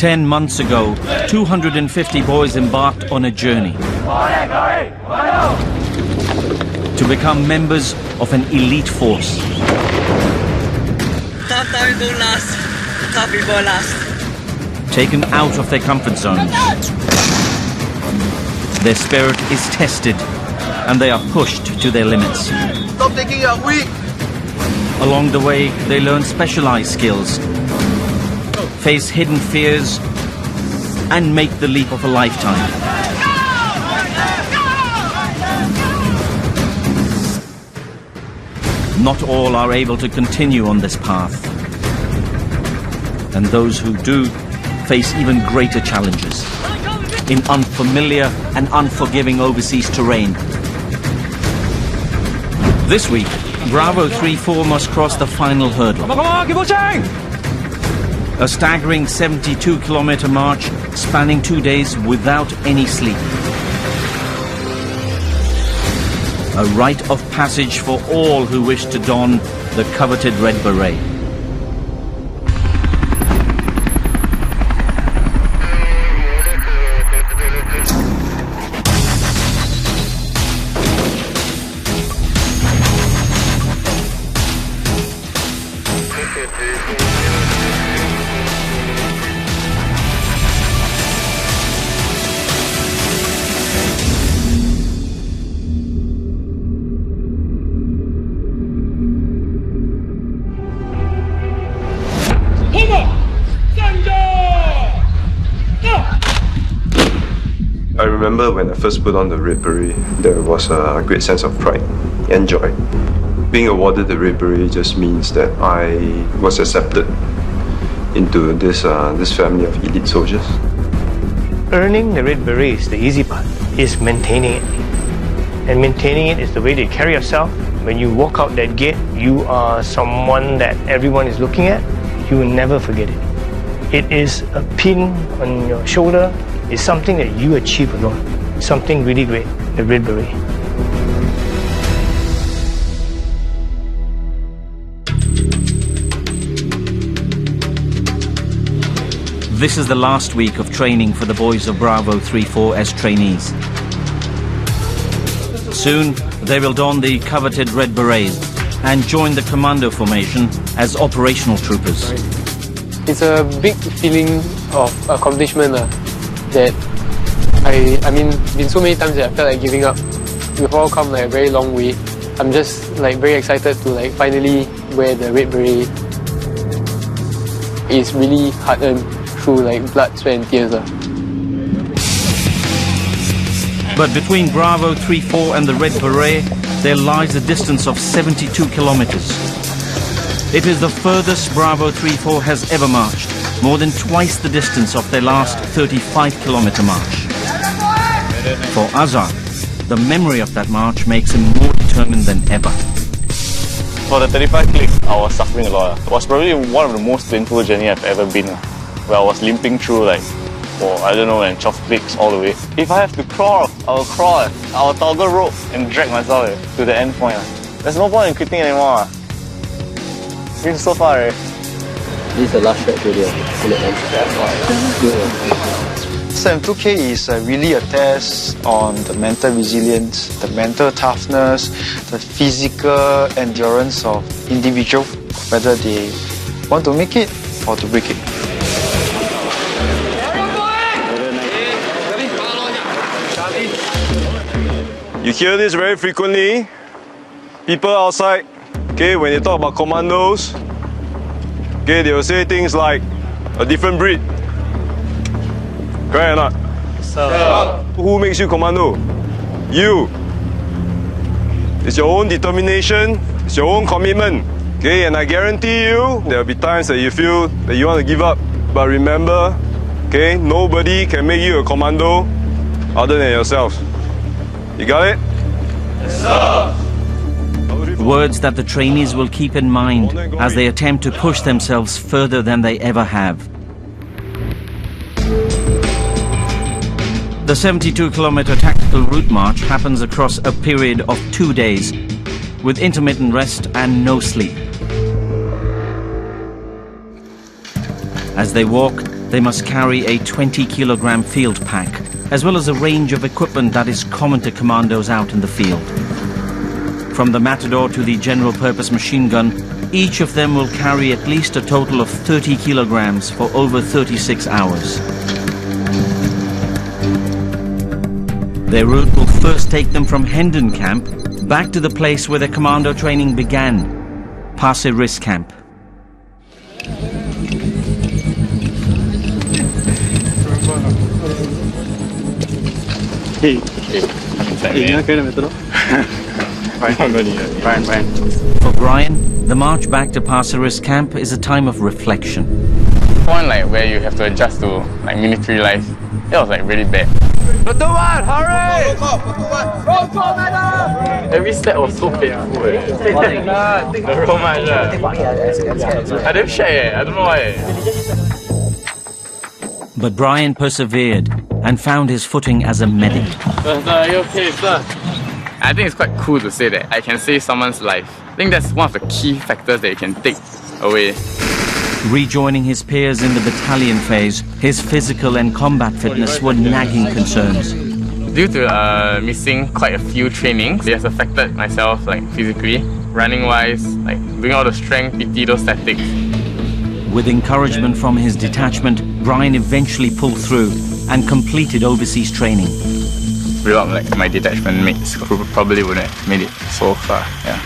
10 months ago, 250 boys embarked on a journey to become members of an elite force. Top time go last, top people last. Taken out of their comfort zones. Their spirit is tested and they are pushed to their limits. Stop taking a week. Along the way, they learn specialized skills, face hidden fears, and make the leap of a lifetime. Not all are able to continue on this path. And those who do face even greater challenges in unfamiliar and unforgiving overseas terrain. This week, Bravo 3-4 must cross the final hurdle. Come on, keep pushing! A staggering 72-kilometer march spanning 2 days without any sleep. A rite of passage for all who wish to don the coveted red beret. I remember when I first put on the red beret, there was a great sense of pride and joy. Being awarded the red beret just means that I was accepted into this family of elite soldiers. Earning the red beret is the easy part. It's maintaining it. And maintaining it is the way that you carry yourself. When you walk out that gate, you are someone that everyone is looking at. You will never forget it. It is a pin on your shoulder. It's something that you achieve alone. Something really great, the red beret. This is the last week of training for the boys of Bravo 3-4 as trainees. Soon, they will don the coveted red berets and join the commando formation as operational troopers. It's a big feeling of accomplishment that I mean, been so many times that I felt like giving up. We've all come like a very long way. I'm just like very excited to like finally wear the red beret. It's really hard-earned through like blood, sweat and tears. But between Bravo 3-4 and the red beret, there lies a distance of 72 kilometers. It is the furthest Bravo 3-4 has ever marched, more than twice the distance of their last 35-kilometer march. For Azhar, the memory of that march makes him more determined than ever. For the 35 click, I was suffering a lot. It was probably one of the most painful journey I've ever been, where I was limping through like, I don't know, 12 clicks all the way. If I have to crawl, I'll crawl. I'll toggle rope and drag myself to the end point. There's no point in quitting anymore. It's been so far. This is the last stretch video. 72K is really a test on the mental resilience, the mental toughness, the physical endurance of individual, whether they want to make it or to break it. You hear this very frequently. People outside, okay, when they talk about commandos, okay, they will say things like a different breed. Correct or not? Sir. Who makes you commando? You. It's your own determination, it's your own commitment. Okay, and I guarantee you, there'll be times that you feel that you want to give up. But remember, okay, nobody can make you a commando other than yourself. You got it? Yes, sir. Words that the trainees will keep in mind as they attempt to push themselves further than they ever have. The 72-kilometer tactical route march happens across a period of 2 days, with intermittent rest and no sleep. As they walk, They must carry a 20-kilogram field pack, as well as a range of equipment that is common to commandos out in the field. From the Matador to the general-purpose machine gun, each of them will carry at least a total of 30 kilograms for over 36 hours. Their route will first take them from Hendon Camp back to the place where their commando training began, Pasir Ris Camp. For Brian, the march back to Pasir Ris Camp is a time of reflection. Point like where you have to adjust to like military life, it was like really bad. Hurry! Every step was so painful. The road march. I didn't share. I don't know why. But Brian persevered and found his footing as a medic. Sir, are you okay, sir? I think it's quite cool to say that I can save someone's life. I think that's one of the key factors that you can take away. Rejoining his peers in the battalion phase, his physical and combat fitness were nagging concerns. Due to missing quite a few trainings, it has affected myself like physically, running wise, like doing all the strength, PT, those tactics. With encouragement from his detachment, Brian eventually pulled through and completed overseas training. Without like my detachment mates, probably wouldn't have made it so far. Yeah.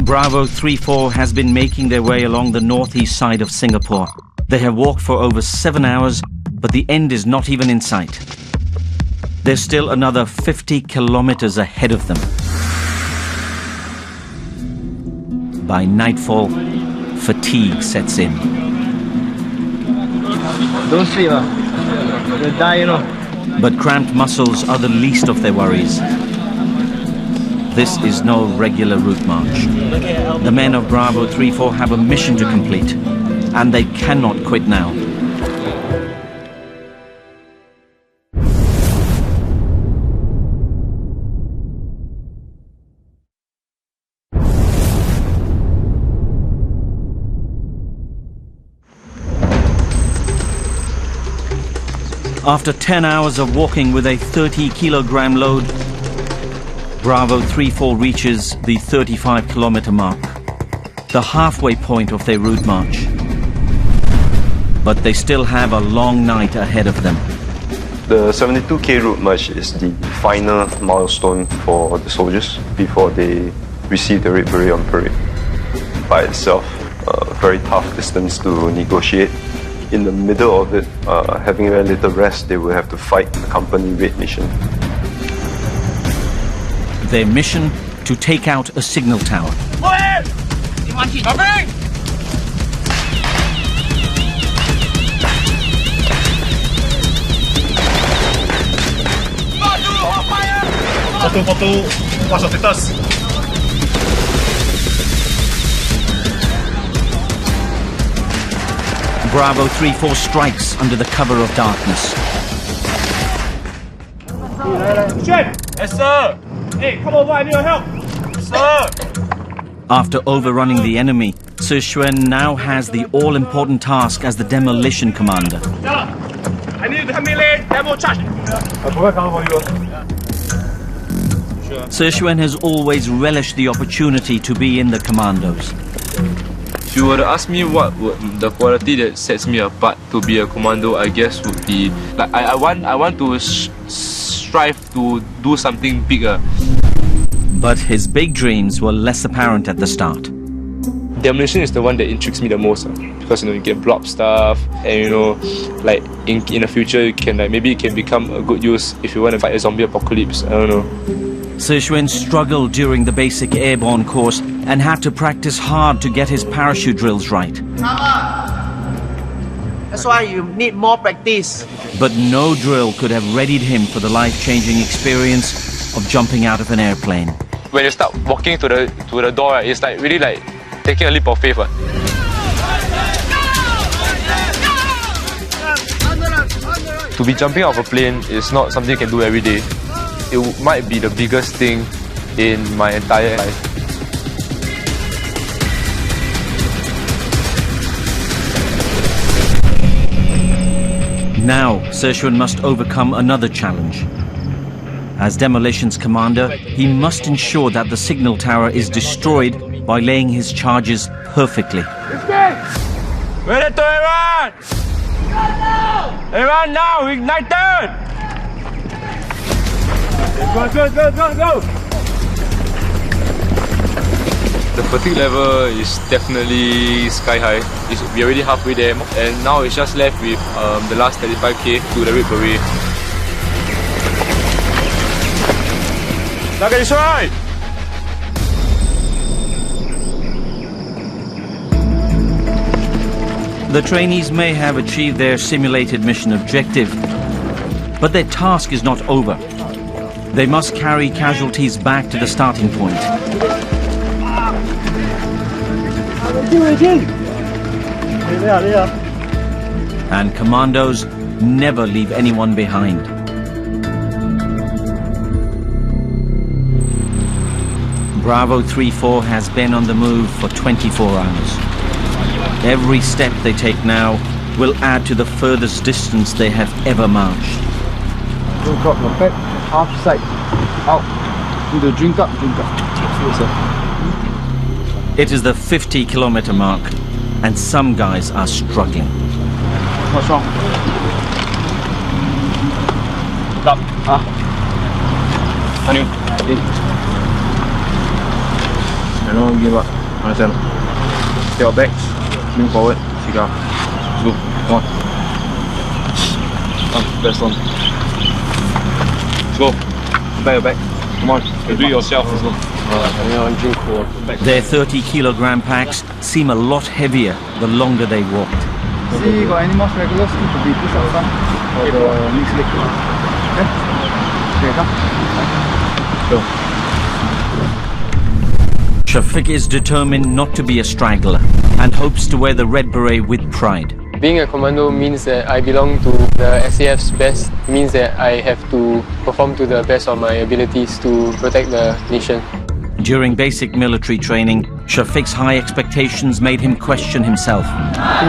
Bravo 3-4 has been making their way along the northeast side of Singapore. They have walked for over 7 hours, but the end is not even in sight. There's still another 50 kilometers ahead of them. By nightfall, fatigue sets in. Don't sleep, you'll die, you know. But cramped muscles are the least of their worries. This is no regular route march. The men of Bravo 3-4 have a mission to complete, and they cannot quit now. After 10 hours of walking with a 30-kilogram load, Bravo 3-4 reaches the 35-kilometer mark, the halfway point of their route march. But they still have a long night ahead of them. The 72K route march is the final milestone for the soldiers before they receive the Red Beret on parade. By itself, a very tough distance to negotiate. In the middle of it, having very little rest, they will have to fight the company raid mission. Their mission, to take out a signal tower. Bravo 3-4 strikes under the cover of darkness. Yes, sir! Hey, come over, I need your help! Sir! After overrunning the enemy, Sir Xuan now has the all-important task as the demolition commander. I need you to help me lay demo charge! Sir Xuan has always relished the opportunity to be in the commandos. If you were to ask me what would the quality that sets me apart to be a commando, I guess would be like I want to strive to do something bigger. But his big dreams were less apparent at the start. Demolition is the one that intrigues me the most, because you can blob stuff, and like in the future you can maybe it can become a good use if you want to fight a zombie apocalypse. I don't know. Sir Xuan struggled during the basic airborne course and had to practice hard to get his parachute drills right. That's why you need more practice. But no drill could have readied him for the life-changing experience of jumping out of an airplane. When you start walking to the door, right, it's like really like taking a leap of faith. To be jumping out of a plane is not something you can do every day. it might be the biggest thing in my entire life. Now, Szechuan must overcome another challenge. As Demolitions Commander, he must ensure that the signal tower is destroyed by laying his charges perfectly. Ready to Iran! Iran now, ignited! Go! The fatigue level is definitely sky high. We're already halfway there, and now it's just left with the last 35k to the Red Beret. Target is right! The trainees may have achieved their simulated mission objective, but their task is not over. They must carry casualties back to the starting point. And Commandos never leave anyone behind. Bravo 3-4 has been on the move for 24 hours. Every step they take now will add to the furthest distance they have ever marched. Don't drop your back, half side, out. Do the drink up. It is the 50-kilometer mark, and some guys are struggling. What's wrong? Stop. Anu. I don't give up. Understand? Take your backs, move forward, cigar. Let's go. Come on. Come, best one. Let's go. Back your back. Come on. You do it yourself. Let's go. Their 30-kilogram packs seem a lot heavier the longer they walked. See, got any more regulars to be pushed out front for the next leg. Okay? Okay, come. Go. Shafiq is determined not to be a straggler and hopes to wear the red beret with pride. Being a commando means that I belong to the SAF's best, means that I have to perform to the best of my abilities to protect the nation. During basic military training, Shafiq's high expectations made him question himself. To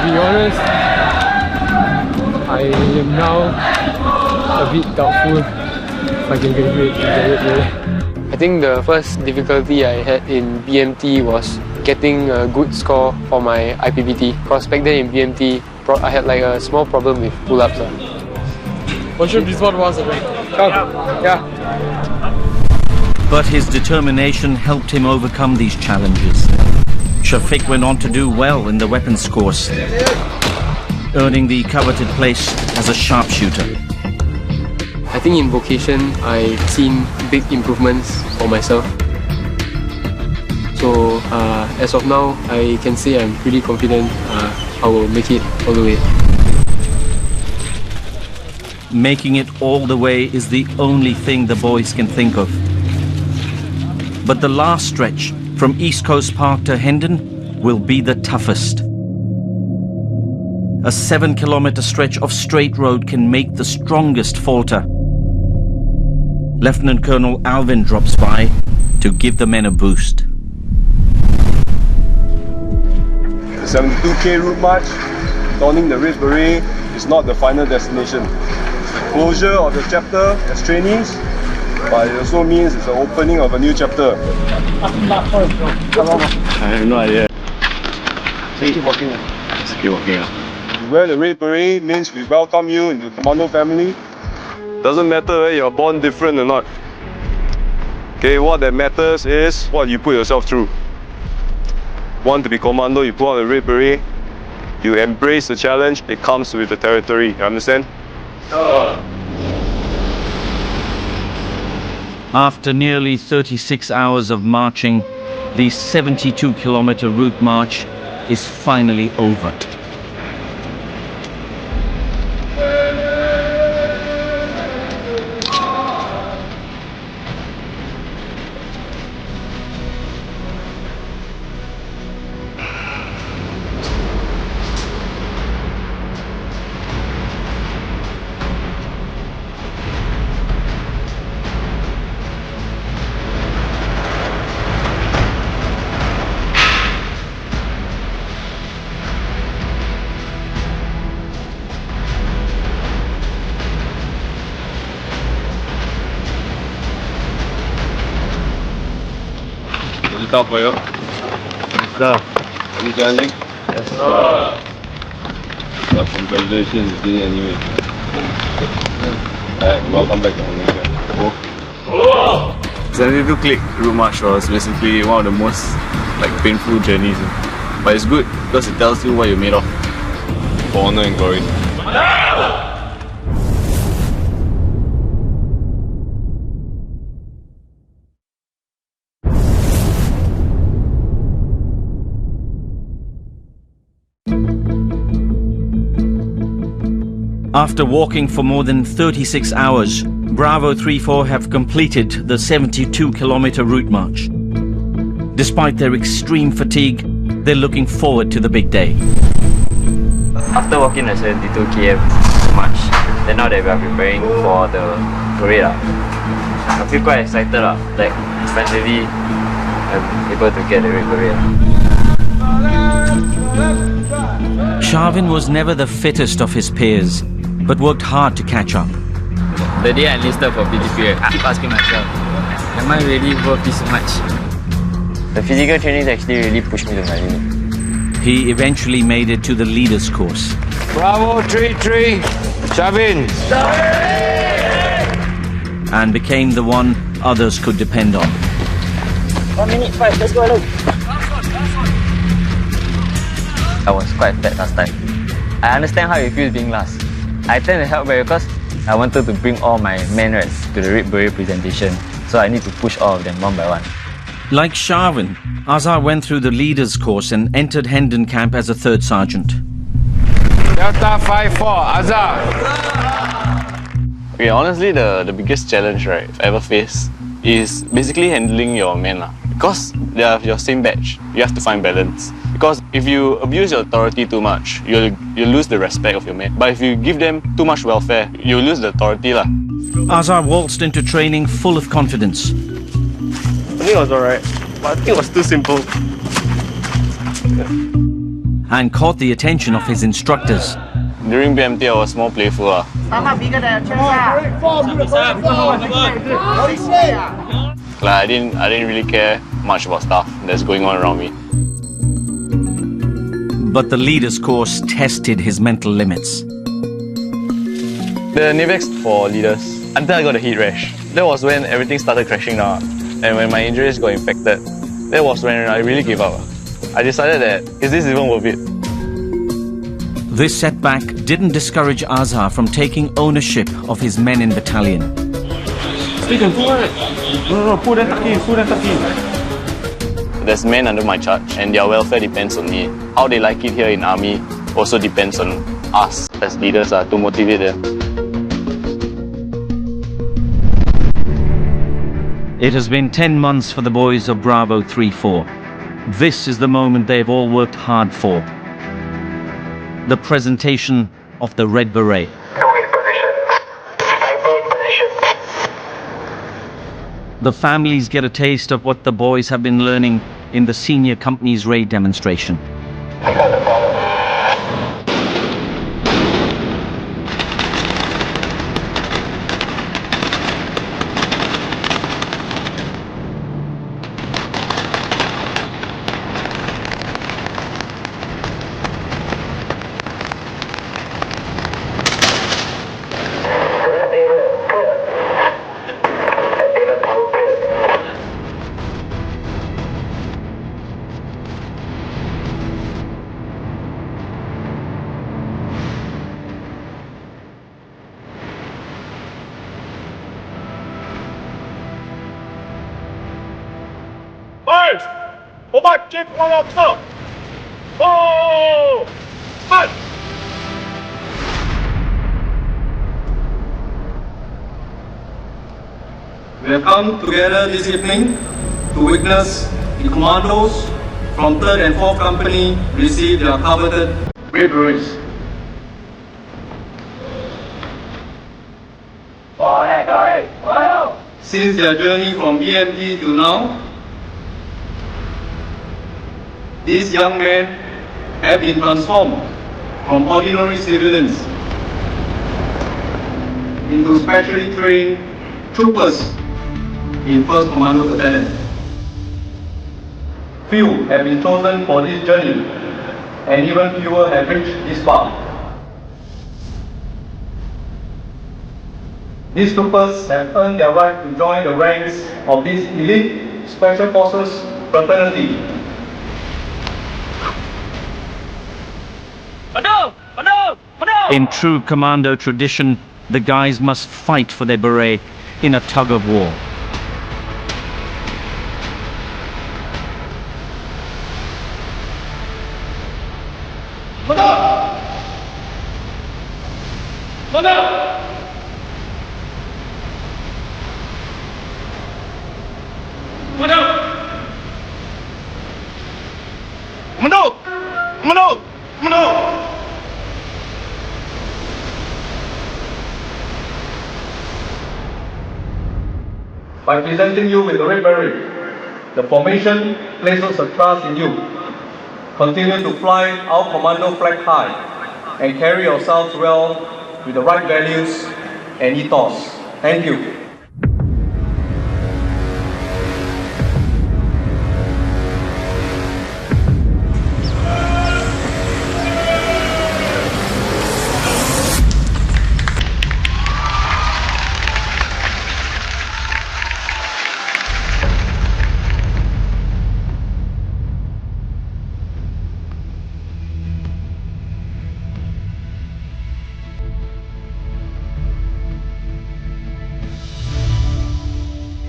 be honest, I am now a bit doubtful if I can graduate to the red beret. I think the first difficulty I had in BMT was getting a good score for my IPPT. Because back then in BMT, I had like a small problem with pull-ups. What should this one was away? Yeah. But his determination helped him overcome these challenges. Shafiq went on to do well in the weapons course, earning the coveted place as a sharpshooter. I think in vocation, I've seen big improvements for myself. So as of now, I can say I'm pretty confident I will make it all the way. Making it all the way is the only thing the boys can think of. But the last stretch from East Coast Park to Hendon will be the toughest. A 7-kilometer stretch of straight road can make the strongest falter. Lieutenant Colonel Alvin drops by to give the men a boost. The 72k route march, donning the red beret, is not the final destination. It's the closure of the chapter as trainees, but it also means it's the opening of a new chapter. I have no idea. Keep walking. Just keep walking. You wear the red beret means we welcome you into the commando family. Doesn't matter whether you're born different or not. Okay, what that matters is what you put yourself through. Want to be commando, you put on the red beret, you embrace the challenge, it comes with the territory, you understand? After nearly 36 hours of marching, the 72-kilometer route march is finally over. look out for you. Sir. Any challenging? Yes, sir. Well, congratulations, you did it anyway. Alright, welcome back to Malaysia. 72 click route march was basically one of the most painful journeys. But it's good because it tells you what you're made of. For honor and glory. After walking for more than 36 hours, Bravo 3-4 have completed the 72-kilometer route march. Despite their extreme fatigue, they're looking forward to the big day. After walking the 72 km march, then now that we are preparing for the parade, I feel quite excited. Like finally, I'm able to get the red parade. Shavin was never the fittest of his peers, but worked hard to catch up. The day I enlisted for PGP, I keep asking myself, am I really worth this much? The physical training actually really pushed me to my limit. He eventually made it to the leaders course. Bravo 3-3, Shavin. And became the one others could depend on. 1 minute 5, let's go, look. I was quite fat last time. I understand how it feels being last. I tend to help because I wanted to bring all my men rats to the Red Beret presentation, so I need to push all of them one by one. Like Shavin, Azhar went through the leaders course and entered Hendon camp as a third sergeant. Delta 5-4, Azhar. Okay, honestly, the biggest challenge I've ever faced is basically handling your men. Because they are your same batch, you have to find balance. Because if you abuse your authority too much, you'll lose the respect of your men. But if you give them too much welfare, you'll lose the authority. Azhar waltzed into training full of confidence. I think it was alright, but I think it was too simple. And caught the attention of his instructors. During BMT, I was more playful. I didn't really care much about stuff that's going on around me. But the leaders course tested his mental limits. The Navex for leaders, until I got a heat rash. That was when everything started crashing down. And when my injuries got infected, that was when I really gave up. I decided that, is this even worth it? This setback didn't discourage Azhar from taking ownership of his men in battalion. There's men under my charge and their welfare depends on me. How they like it here in army also depends on us as leaders to motivate them. It has been 10 months for the boys of Bravo 3-4. This is the moment they've all worked hard for. The presentation of the Red Beret. The families get a taste of what the boys have been learning in the senior company's raid demonstration. We have come together this evening to witness the Commandos from 3rd and 4th Company receive their coveted Red Berets. Since their journey from BMT to now, these young men have been transformed from ordinary civilians into specially trained troopers in 1st Commando Battalion. Few have been chosen for this journey, and even fewer have reached this far. These troopers have earned their right to join the ranks of this elite Special Forces fraternity. In true commando tradition, the guys must fight for their beret in a tug of war. By presenting you with the red beret, the formation places a trust in you. Continue to fly our commando flag high and carry yourselves well with the right values and ethos. Thank you.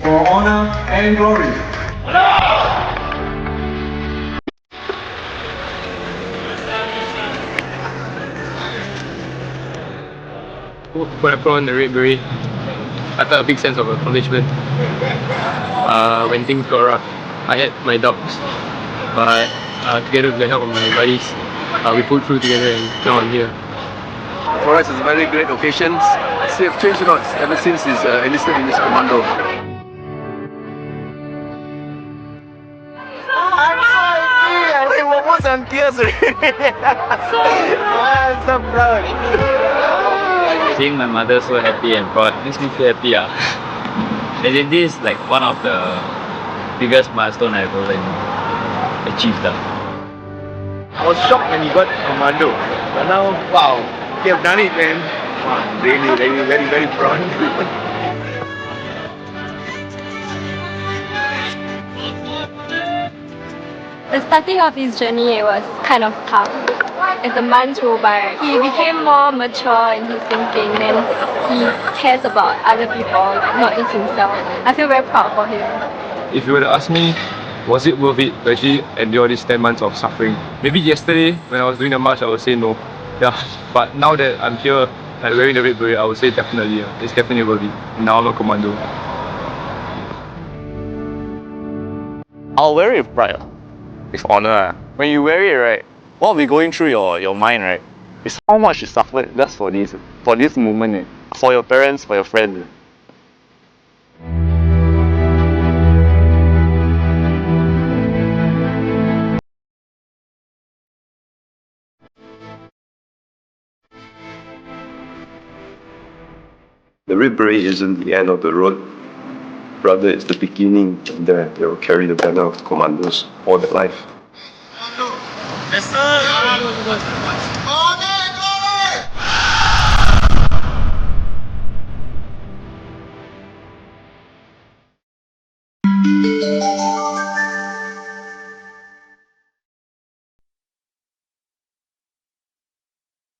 For honor and glory. When I put on the red beret, I felt a big sense of accomplishment. When things got rough, I had my doubts, but together with the help of my buddies, we pulled through together and now I'm here. For us, it's a very great occasion. See, I've changed a lot ever since he's enlisted in this commando. I'm almost in tears already. I'm so proud. Seeing my mother so happy and proud makes me feel happy. And then this is like one of the biggest milestone I've ever achieved. I was shocked when he got commando, but now, wow, you have done it, man. Wow, really, very, very proud. The starting of his journey, it was kind of tough. As the months rolled by, he became more mature in his thinking and he cares about other people, not just himself. I feel very proud for him. If you were to ask me, was it worth it to actually endure these 10 months of suffering? Maybe yesterday, when I was doing the march, I would say no. Yeah, but now that I'm here, like wearing the red beret, I would say definitely. Yeah. It's definitely worth it. Now I'm a commando. I'll wear it with pride, with honor. When you wear it, right, what will be going through your mind, right, is how much you suffered just for this movement, for your parents, for your friends. The red beret isn't the end of the road. Rather, it's the beginning. They will carry the banner of Commandos all their life. Yes, sir.